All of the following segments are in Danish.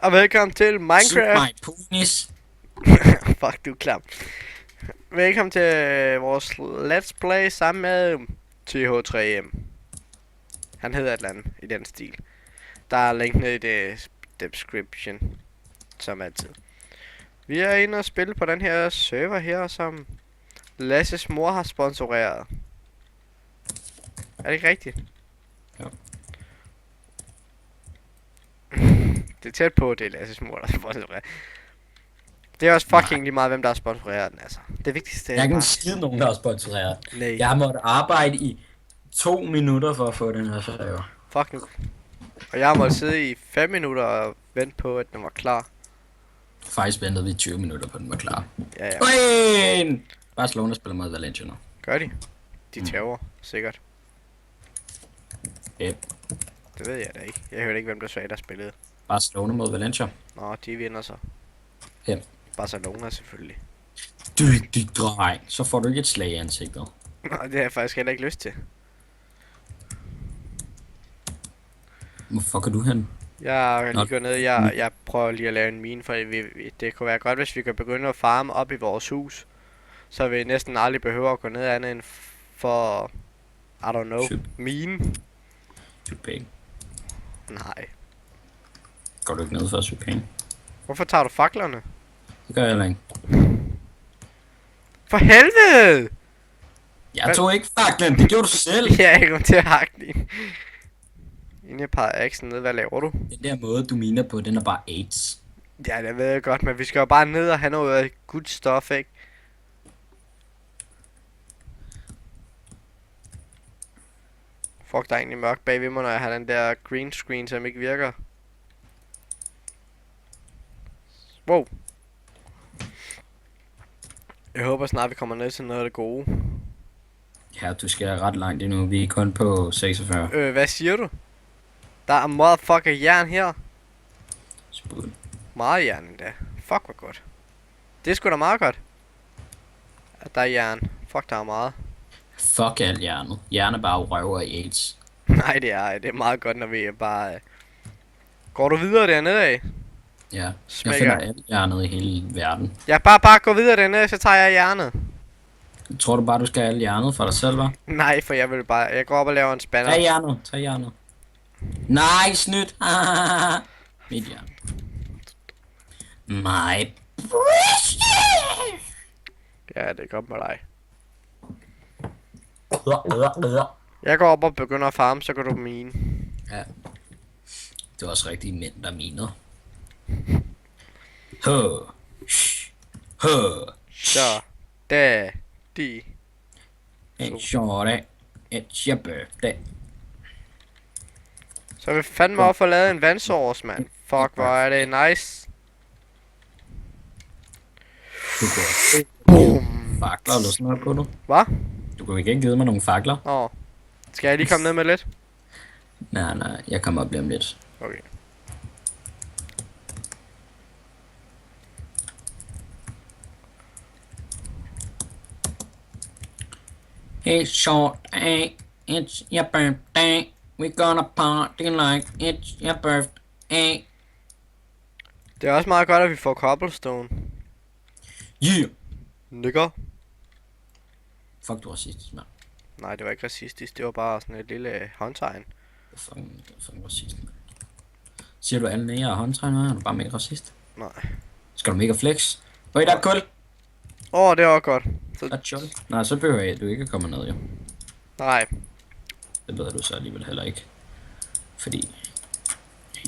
og velkommen til Minecraft. Penis. Fuck, du er klam. Velkommen til vores Let's Play sammen med TH3M. Han hedder et eller andet i den stil. Der er link ned i det description, som altid. Vi er inde og spille på den her server her, som Lasses mor har sponsoreret. Er det ikke rigtigt? Jo. Det er tæt på, det er Lasses mor, der sponsorerer. Det er også fucking lige meget, hvem der har sponsoreret den, altså. Det vigtigste er Jeg kan bare... ikke skide nogen, der har sponsoreret. Nej. Jeg har måttet arbejde i 2 minutter for at få den her server. Fucking. Og jeg har måttet sidde i 5 minutter og vente på, at den var klar. Faktisk ventede vi 20 minutter på, at den var klar. Ja, ja. Queen! Barcelona spiller mod Valencia nu. Gør de? De tæver, sikkert. Yep. Det ved jeg da ikke. Jeg hørte ikke, hvem der sagde, der spillede. Barcelona mod Valencia. Nå, de vinder så. Ja. Barcelona selvfølgelig. Du dreng. Så får du ikke et slag i ansigtet. Nå, det har jeg faktisk heller ikke lyst til. Hvor fuck er du hen? Jeg er lige gået ned. Jeg prøver lige at lave en mine, for det kunne være godt, hvis vi kan begynde at farme op i vores hus. Så vi næsten aldrig behøver at gå ned andet end for... I don't know. Mine? Syg penge. Nej. Går du ikke ned for at syge penge? Hvorfor tager du faklerne? Det gør jeg heller ikke. For helvede! Jeg tog ikke faklen, det gjorde du selv. Ja, jeg kom til at hakke din. Inden jeg peger aksen ned, hvad laver du? Den der måde, du miner på, den er bare AIDS. Ja, det ved jeg godt, men vi skal jo bare ned og have noget good stuff, ikke? Fuck, der er egentlig mørkt bagved mig, når jeg har den der green screen, som ikke virker. Wow. Jeg håber snart, vi kommer ned til noget af det gode. Ja, du skal ret langt endnu. Vi er kun på 46. Hvad siger du? Der er motherfucker jern her. Spud. Meget jern endda. Fuck, hvor godt. Det er sgu da meget godt. At der er jern. Fuck, der er meget. Fuck alt hjernet. Hjernet bare røver i AIDS. Nej, det er meget godt, når vi bare... Går du videre dernede af? Ja, jeg Smækker. finder alt hjernet i hele verden. Ja, bare gå videre dernede, så tager jeg hjernet. Tror du bare, du skal have alt hjernet for dig selv, hva'? Nej, for jeg vil bare... Jeg går op og laver en spanner. Tag hjernet, tag hjernet. Nej, snydt. Mit hjerne. My precious. Ja, det er godt med dig. Jeg går op og begynder at farme, så går du på mine. Ja. Det er også rigtig mænd, der miner. Hø. Hø. Så. Da. De. Hey, shorty. It's your birthday. Så vi fandme op og lavet en vandsovs, mand. Fuck, hvor er det nice. Du kan Boom. fakler eller sådan noget på nu. Hvad? Du kan ikke give mig nogle fakler. Åh. Skal jeg lige komme ned med lidt? Nej, jeg kommer op lige om lidt. Okay. Hey, short, hey, it's your birthday. We're gonna party like it's your birthday. Det er også meget godt, at vi får cobblestone. Yeah. Nikker. Fuck, du er racistisk, mand. Nej, det var ikke racistisk. Det var bare sådan et lille håndtegn. Fucking racist, mand. Siger du alle nære håndtegner, er du bare mega racist? Nej. Skal du mega flex? Øj, der er kul. Åh, det var godt. Der er chill. Nej, så behøver jeg, du ikke at komme ned, jo. Nej. Det ved du så alligevel heller ikke. Fordi...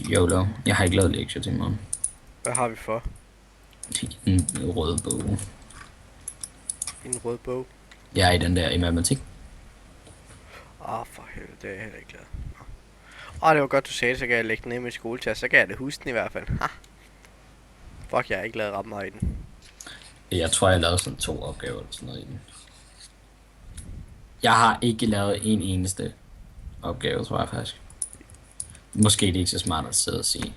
YOLO. Jeg har ikke lavet lektier til morgen. Hvad har vi for? En rød bog. En rød bog. Jeg er i den der i matematik. For helvede, det er jeg heller ikke glad. Det var godt, du sagde det, så kan jeg lægge den ned i min skoletaske. Så kan jeg det huske den i hvert fald. Ha. Fuck, jeg har ikke lavet ret meget i den. Jeg tror, jeg lavede sådan 2 opgaver eller sådan noget i den. Jeg har ikke lavet en eneste opgave, tror jeg faktisk. Måske det er ikke så smart at sidde og sige.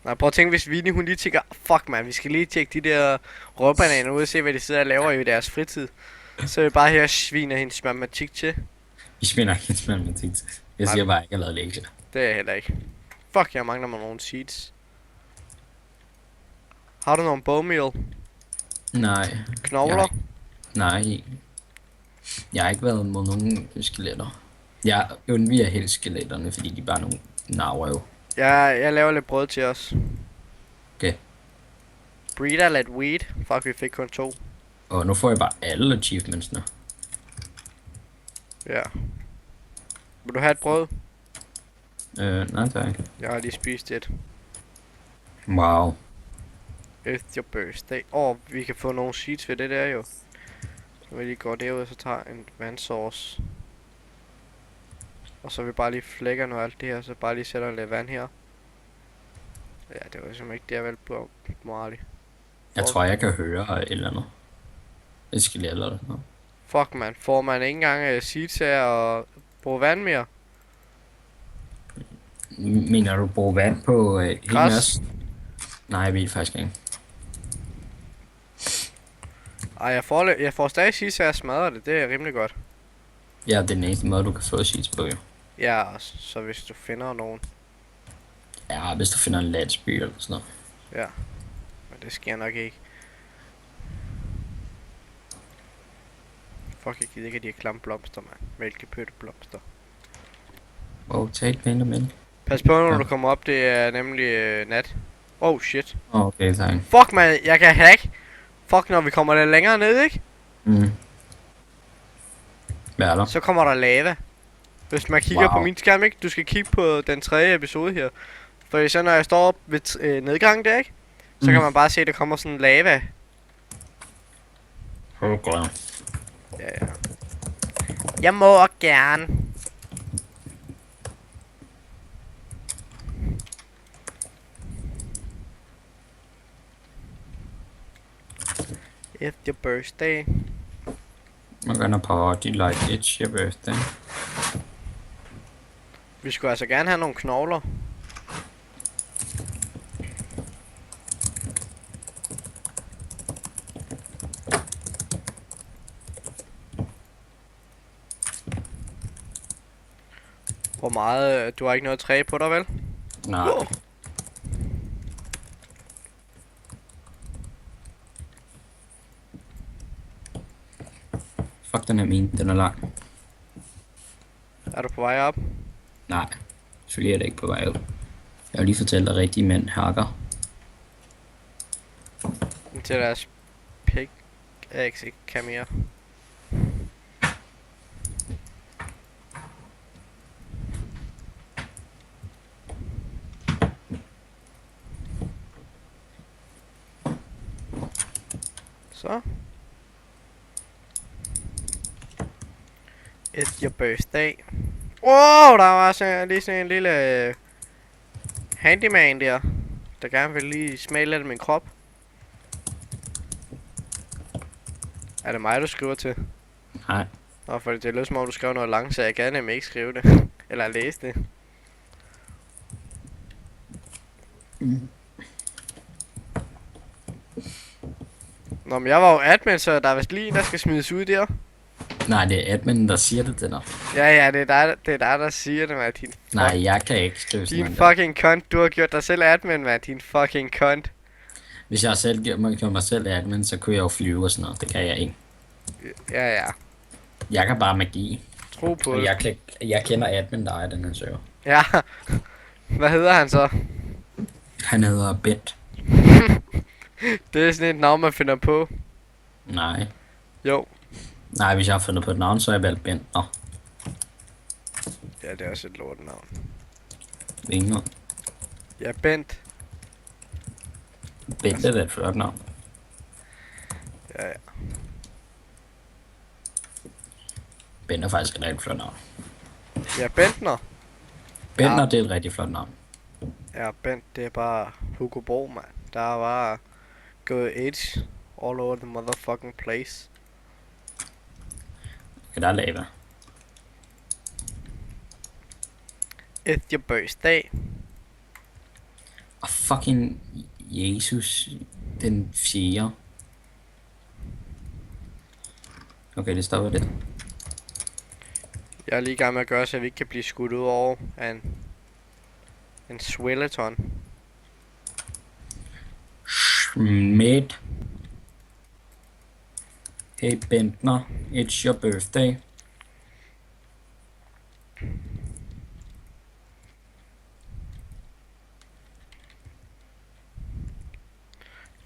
Nej, prøv at tænke, hvis Vinnie hun lige tænker, fuck man, vi skal lige tjekke de der rødbananer ud og se, hvad de sidder og laver i deres fritid. Så er vi bare her sviner hendes matematik til. Vi spiller ikke hendes matematik til. Jeg siger bare, at jeg ikke har lavet lektier. Det er jeg heller ikke. Fuck, jeg mangler mig nogle seeds. Har du nogle bone meal? Nej. Knogler? Nej. Jeg har ikke været mod nogen skeletter. Jeg undviger helt skeletterne, fordi de bare er nogle narrøv. Jeg laver lidt brød til os. Okay. Breeder lidt weed. Fuck, vi fik kun 2. Og nu får jeg bare alle achievementsene. Ja. Vil du have et brød? Nej tak. Jeg har lige spist et. Wow. It's your birthday. Vi kan få nogle seeds ved det der jo. Så vi lige går derud og så tager en vandsauce. Og så vi bare lige flækker noget alt det her, så bare lige sætter lidt vand her. Ja, det var simpelthen ikke det, jeg valgte på morali. Jeg tror, jeg kan høre et eller andet. Et skelet eller noget. Fuck man, får man ikke engang seeds her og bruge vand mere? Mener du bruge vand på helt Græs? masse? Nej, jeg ved faktisk ikke. Ej, jeg får stadig seeds her og smadrer det, det er rimelig godt. Ja, det er den eneste måde, du kan få seeds på, jo. Ja, så hvis du finder nogen. Ja, hvis du finder en landsby eller sådan noget. Ja, men det sker nok ikke. Fuck, jeg gider ikke de her klamme blomster, mand. Mælkepøtteblomster. Tag et pænt men. Pas på, når Ja. du kommer op, det er nemlig nat. Oh shit. Okay, tak. Fuck, man, jeg kan hack. Fuck, når vi kommer lidt længere ned, ikke? Hvad er der? Så kommer der lava. Hvis man kigger på Wow. min skærm, ikke? Du skal kigge på den 3. episode her. For så når jeg står op ved nedgangen der, ikke? Så kan man bare se, at der kommer sådan lava. Godt. Ja, ja. Jeg må også gerne. It's your birthday. I'm gonna party like it's your birthday. Vi skulle altså gerne have nogle knogler. Hvor meget? Du har ikke noget træ på dig, vel? Nej. Fuck, den er min. Den er lang. Er du på vej op? Nej. Selvfølgelig er det ikke på vej ud. Jeg har lige fortalt dig, at rigtige mænd hakker. Til deres pickaxe ikke kan mere. Så. It's your birthday. Wow, der var lige sådan en lille handyman der gerne vil lige smage lidt af min krop. Er det mig, du skriver til? Nej. Nå, for det lyder som om, du skrev noget langt, så jeg kan nemlig ikke skrive det. Eller læse det. Nå, men jeg var jo admin, så der er vist lige en, der skal smides ud der. Nej, det er adminen, der siger det til dig. Ja, det er dig, der siger det, mand. Nej, jeg kan ikke skrive sådan Din noget. fucking cunt. Du har gjort dig selv admin, mand. Din fucking cunt. Hvis jeg selv gjorde mig selv admin, så kunne jeg jo flyve og sådan noget. Det kan jeg ikke. Ja. Jeg kan bare magi. Tro på Og det. jeg kender admin, der er den her server. Ja. Hvad hedder han så? Han hedder Bent. Det er sådan et navn, man finder på. Nej. Jo. Nej, hvis jeg har fundet på et navn, så er jeg valgt Bent. Nå, Ja, det er også et lortenavn. ingen noget. Ja, Bent. Bent er da et flot navn. Ja. Bent er faktisk et rigtig flot navn. Ja, Bentner. Bentner, det er et rigtig flot navn. Ja, Bent, det er bare Hugo Bo, mand. Der er bare gået age all over the motherfucking place. Okay, der er lava. It's your birthday. Og fucking Jesus, den 4. Okay, det stopper det. Jeg er lige i gang med at gøre, så vi ikke kan blive skudt ud over af en swilleton. Mate. Hey Bentner, it's your birthday.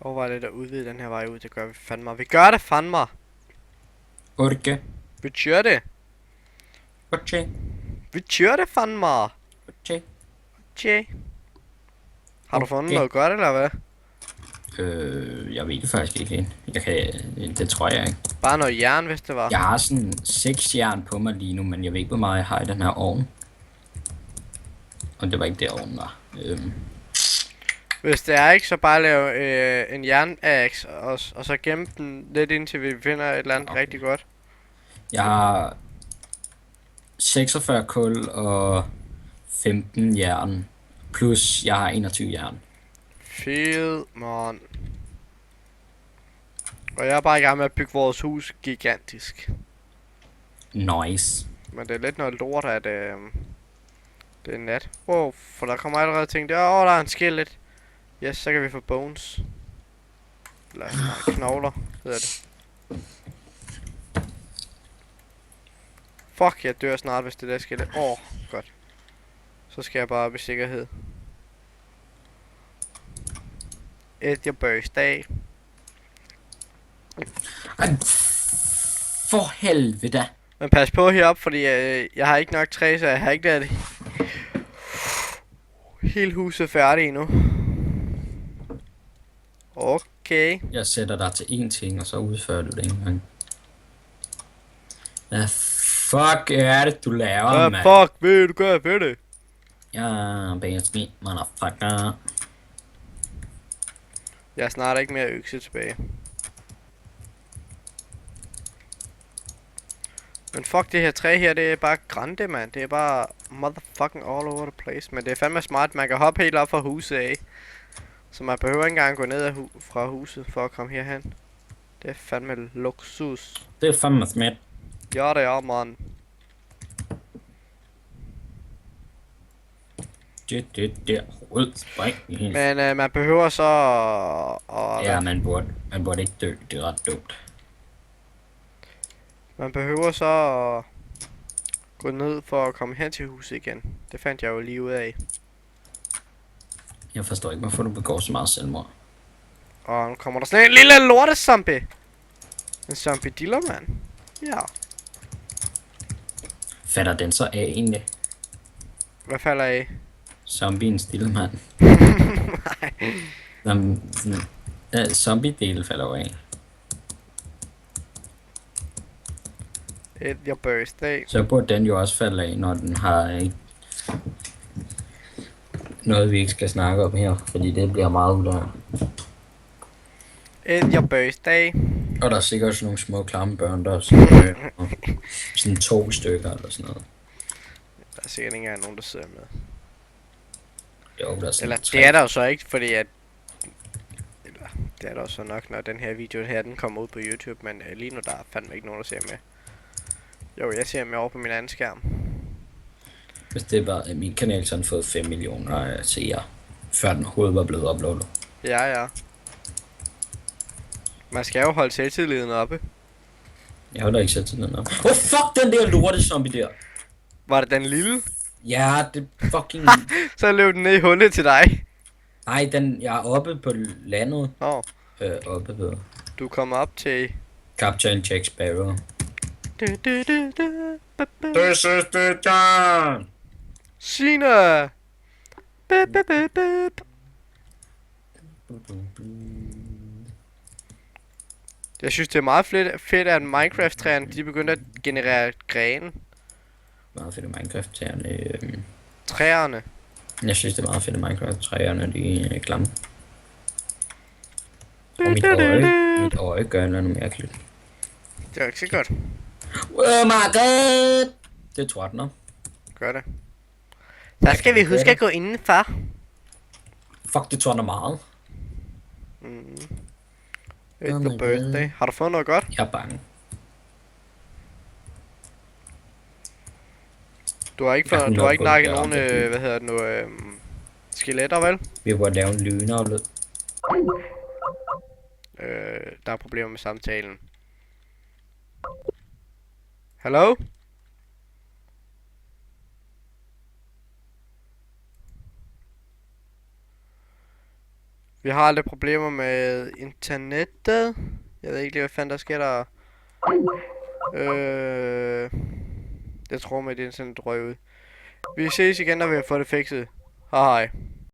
Overvej lidt at udvide den her vej ud. Det gør vi fandme. Vi gør det fandme. Porque? Vi kører det. Porque? Vi kører det fandme. Porque? Tjej. Har du fundet Okay. noget godt, eller hvad? Jeg ved det faktisk ikke helt. Jeg kan, det tror jeg ikke. Bare noget jern, hvis det var. Jeg har sådan 6 jern på mig lige nu, men jeg ved ikke, hvor meget jeg har i den her ovn. Og det var ikke det, ovnen var. Hvis det er ikke, så bare lave en jernaks, og så gemme den lidt indtil vi finder et eller andet Okay. rigtig godt. Jeg har 46 kul og 15 jern. Plus jeg har 21 jern. Fed, man. Og jeg er bare i gang med at bygge vores hus gigantisk. Nice. Men det er lidt noget lort, at det er nat. Wow, for der kommer allerede ting der. Der er en skelet. Yes, så kan vi få bones. Eller nej, knogler, hedder det. Fuck, jeg dør snart, hvis det der skelet. Godt. Så skal jeg bare op i sikkerhed. It's your birthday. Ej, for helvede. Men pas på heroppe, fordi jeg har ikke nok træ, så jeg har ikke lavet hele huset færdigt endnu. Okay. Jeg sætter dig til én ting, og så udfører du det ikke engang. Hvad fuck er det, du laver, Hvad mand? fuck vil du gøre ved det? Ja, basically, motherfucker. Jeg er snart ikke mere økse tilbage. Men fuck, det her træ her, det er bare grande, mand. Det er bare motherfucking all over the place. Men det er fandme smart, man kan hoppe helt op fra huset af. Så man behøver ikke engang gå ned af fra huset for at komme herhen. Det er fandme luksus. Det er fandme smidt. Ja, det er, man. Det der hovedspring. Men man behøver så Ja, man burde ikke dø. Det er ret dumt. Man behøver så at gå ned for at komme hen til huset igen. Det fandt jeg jo lige ud af. Jeg forstår ikke, hvorfor du begår så meget selvmord. Og nu kommer der sådan en lille lortezombie. En zombie dealer, mand. Ja. Fatter den så af egentlig? Hvad falder af? Zombien stille, mand. Zombie-delen falder jo af. It's your birthday. Så burde den jo også falde af, når den har noget, vi ikke skal snakke om her, fordi det bliver meget ulært. It's your birthday. Og der er sikkert sådan nogle små klamme børn, der er sådan 2 stykker eller sådan noget. Der er sikkert ikke engang nogen, der sidder med. Jo, der er sådan Eller 3. det er der jo så ikke, fordi at... Eller, det er der jo så nok, når den her video her, den kommer ud på YouTube. Men lige nu, der er fandme ikke nogen, der ser med. Jo, jeg ser med over på min anden skærm. Hvis det var min kanal, så har den fået 5 millioner seere, før den overhovedet var blevet uploadet. Ja. Man skal jo holde selvtilliden oppe. Jeg har da ikke sat sådan noget. Oh fuck, den der lorte zombie der. Var det den lille? Ja, det fucking... Så løb den ned i hullet til dig. Nej, jeg er oppe på landet. Åh, Oppe på du kommer op til... Captain Jack Sparrow. Du, ba, ba. This is the time! Sina! Bip, bip, bip, bip. Jeg synes, det er meget fedt at Minecraft-træerne, de begynder at generere grene. Meget fedt i Minecraft-træerne. Træerne. Jeg synes, det er meget fedt i Minecraft-træerne, de er klamme. Og mit øje gør noget mærkeligt. Det er ikke så godt. Oh my god! Det tror jeg, den er. Gør det. Der skal vi huske at gå indenfor. Fuck, det tror jeg meget. It's Oh your my birthday. God. Har du fået noget godt? Jeg er bange. Du har ikke, Jeg har du har ikke nok nakket fået nogen, det der. hvad hedder det nu, skeletter, vel? Vi burde lave en lynavled. Der er problemer med samtalen. Hallo? Vi har aldrig problemer med internettet. Jeg ved ikke lige, hvad fanden der sker der. Jeg tror med, at internet røg ud. Vi ses igen, når vi har fået det fikset. Hej hej.